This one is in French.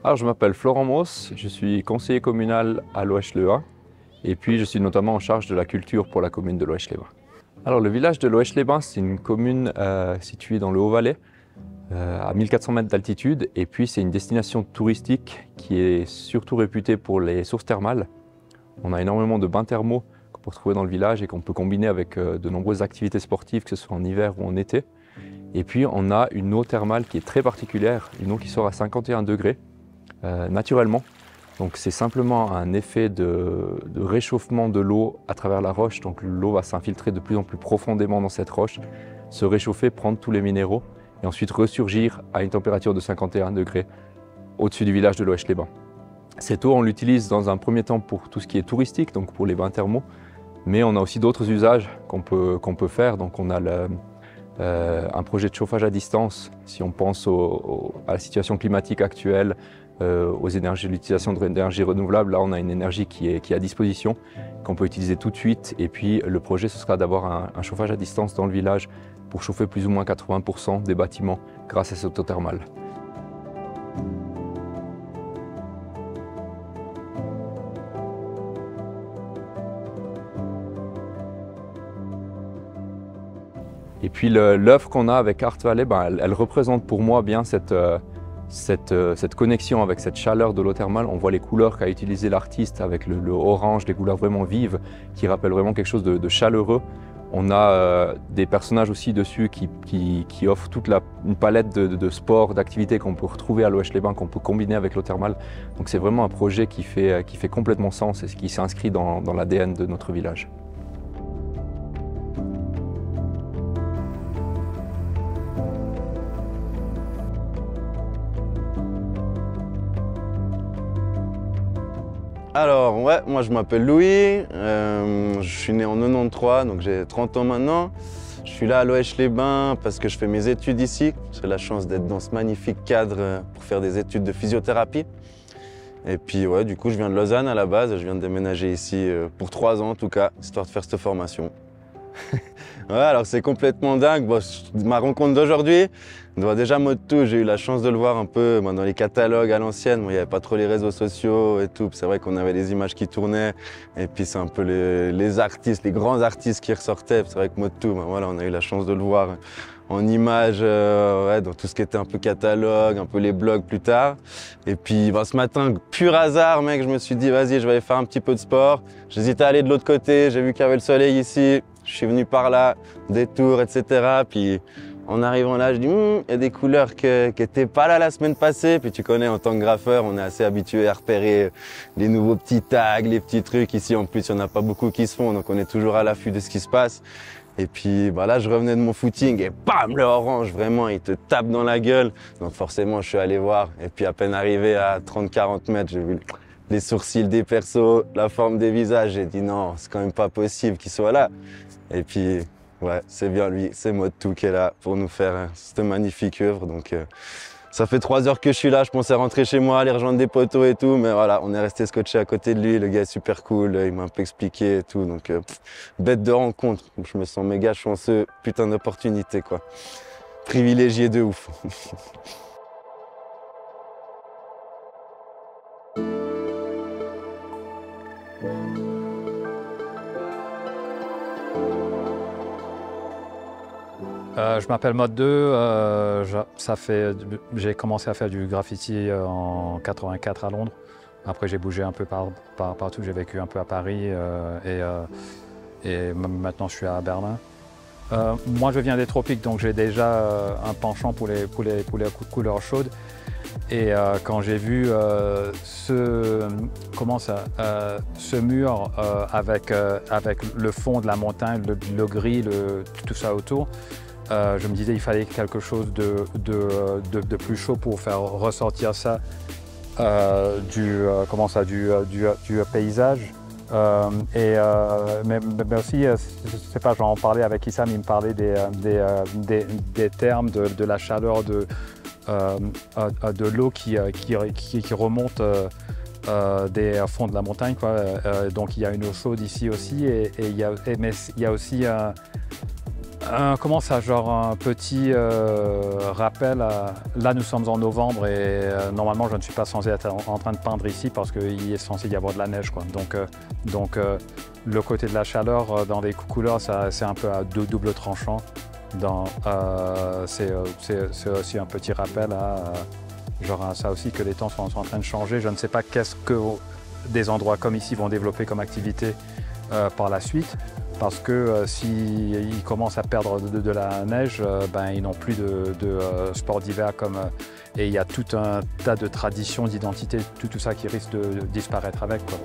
Alors, je m'appelle Florent Mauss, je suis conseiller communal à Loesch-le-Hain et puis je suis notamment en charge de la culture pour la commune de Loesch-les-Bains. Alors, le village de Loesch-les-Bains, c'est une commune située dans le Haut-Valais, à 1400 mètres d'altitude, et puis c'est une destination touristique qui est surtout réputée pour les sources thermales. On a énormément de bains thermaux qu'on peut retrouver dans le village et qu'on peut combiner avec de nombreuses activités sportives, que ce soit en hiver ou en été. Et puis on a une eau thermale qui est très particulière, une eau qui sort à 51 degrés. Naturellement. Donc c'est simplement un effet de réchauffement de l'eau à travers la roche. Donc l'eau va s'infiltrer de plus en plus profondément dans cette roche, se réchauffer, prendre tous les minéraux et ensuite ressurgir à une température de 51 degrés au-dessus du village de Loesch-les-Bains. Cette eau, on l'utilise dans un premier temps pour tout ce qui est touristique, donc pour les bains thermaux, mais on a aussi d'autres usages qu'on peut faire. Donc on a un projet de chauffage à distance, si on pense à la situation climatique actuelle, aux énergies, l'utilisation d'énergie renouvelable. Là, on a une énergie qui est à disposition, qu'on peut utiliser tout de suite. Et puis, le projet, ce sera d'avoir un chauffage à distance dans le village pour chauffer plus ou moins 80% des bâtiments grâce à cette eau thermale. Et puis, l'œuvre qu'on a avec Art Valley, elle représente pour moi bien cette connexion avec cette chaleur de l'eau thermale. On voit les couleurs qu'a utilisé l'artiste avec le orange, des couleurs vraiment vives qui rappellent vraiment quelque chose de chaleureux. On a des personnages aussi dessus qui offrent toute une palette de sports, d'activités qu'on peut retrouver à Loesch-les-Bains, qu'on peut combiner avec l'eau thermale. Donc c'est vraiment un projet qui fait complètement sens et qui s'inscrit dans l'ADN de notre village. Alors ouais, moi je m'appelle Louis, je suis né en 93, donc j'ai 30 ans maintenant. Je suis là à Loesch-les-Bains parce que je fais mes études ici. J'ai la chance d'être dans ce magnifique cadre pour faire des études de physiothérapie. Et puis ouais, du coup je viens de Lausanne à la base, je viens de déménager ici pour 3 ans en tout cas, histoire de faire cette formation. Ouais, alors c'est complètement dingue. Bon, ma rencontre d'aujourd'hui, déjà Mode2, j'ai eu la chance de le voir un peu dans les catalogues à l'ancienne. Il n'y avait pas trop les réseaux sociaux et tout. C'est vrai qu'on avait des images qui tournaient. Et puis c'est un peu les artistes, les grands artistes qui ressortaient. C'est vrai que Mode2, voilà, on a eu la chance de le voir en images, ouais, dans tout ce qui était un peu catalogue, un peu les blogs plus tard. Et puis ce matin, pur hasard, mec, je me suis dit, vas-y, je vais aller faire un petit peu de sport. J'hésitais à aller de l'autre côté, j'ai vu qu'il y avait le soleil ici. Je suis venu par là, détour, etc. Puis en arrivant là, je dis, il y a des couleurs qui n'étaient pas là la semaine passée. Puis tu connais, en tant que graffeur, on est assez habitué à repérer les nouveaux petits tags, les petits trucs. Ici, en plus, il n'y en a pas beaucoup qui se font, donc on est toujours à l'affût de ce qui se passe. Et puis là, je revenais de mon footing et bam, le orange, vraiment, il te tape dans la gueule. Donc forcément, je suis allé voir. Et puis à peine arrivé à 30-40 mètres, j'ai vu les sourcils des persos, la forme des visages. J'ai dit non, c'est quand même pas possible qu'il soit là. Et puis, ouais, c'est bien lui, c'est Mode2 qui est là pour nous faire cette magnifique œuvre. Donc, ça fait 3 heures que je suis là, je pensais rentrer chez moi, aller rejoindre des poteaux et tout, mais voilà, on est resté scotché à côté de lui, le gars est super cool, il m'a un peu expliqué et tout, donc bête de rencontre, je me sens méga chanceux, putain d'opportunité quoi. Privilégié de ouf. Je m'appelle Mode2, j'ai commencé à faire du graffiti en 84 à Londres. Après j'ai bougé un peu partout, j'ai vécu un peu à Paris et maintenant je suis à Berlin. Moi je viens des tropiques donc j'ai déjà un penchant pour les couleurs chaudes. Et quand j'ai vu ce mur avec le fond de la montagne, le gris, tout ça autour, je me disais qu'il fallait quelque chose de plus chaud pour faire ressortir ça du paysage. Mais aussi, je sais pas, j'en parlais avec Issam, il me parlait des termes de la chaleur de l'eau qui remonte des fonds de la montagne, quoi. Donc il y a une eau chaude ici aussi, mais il y a aussi Comment ça, genre un petit rappel là nous sommes en novembre et normalement je ne suis pas censé être en train de peindre ici parce qu'il est censé y avoir de la neige, quoi. Donc le côté de la chaleur dans les couleurs, c'est un peu à double tranchant. C'est aussi un petit rappel à ça aussi, que les temps sont en train de changer. Je ne sais pas qu'est-ce que des endroits comme ici vont développer comme activité par la suite. Parce que s'ils commencent à perdre de la neige, ils n'ont plus de sport d'hiver et il y a tout un tas de traditions, d'identités, tout ça qui risque de disparaître avec, quoi.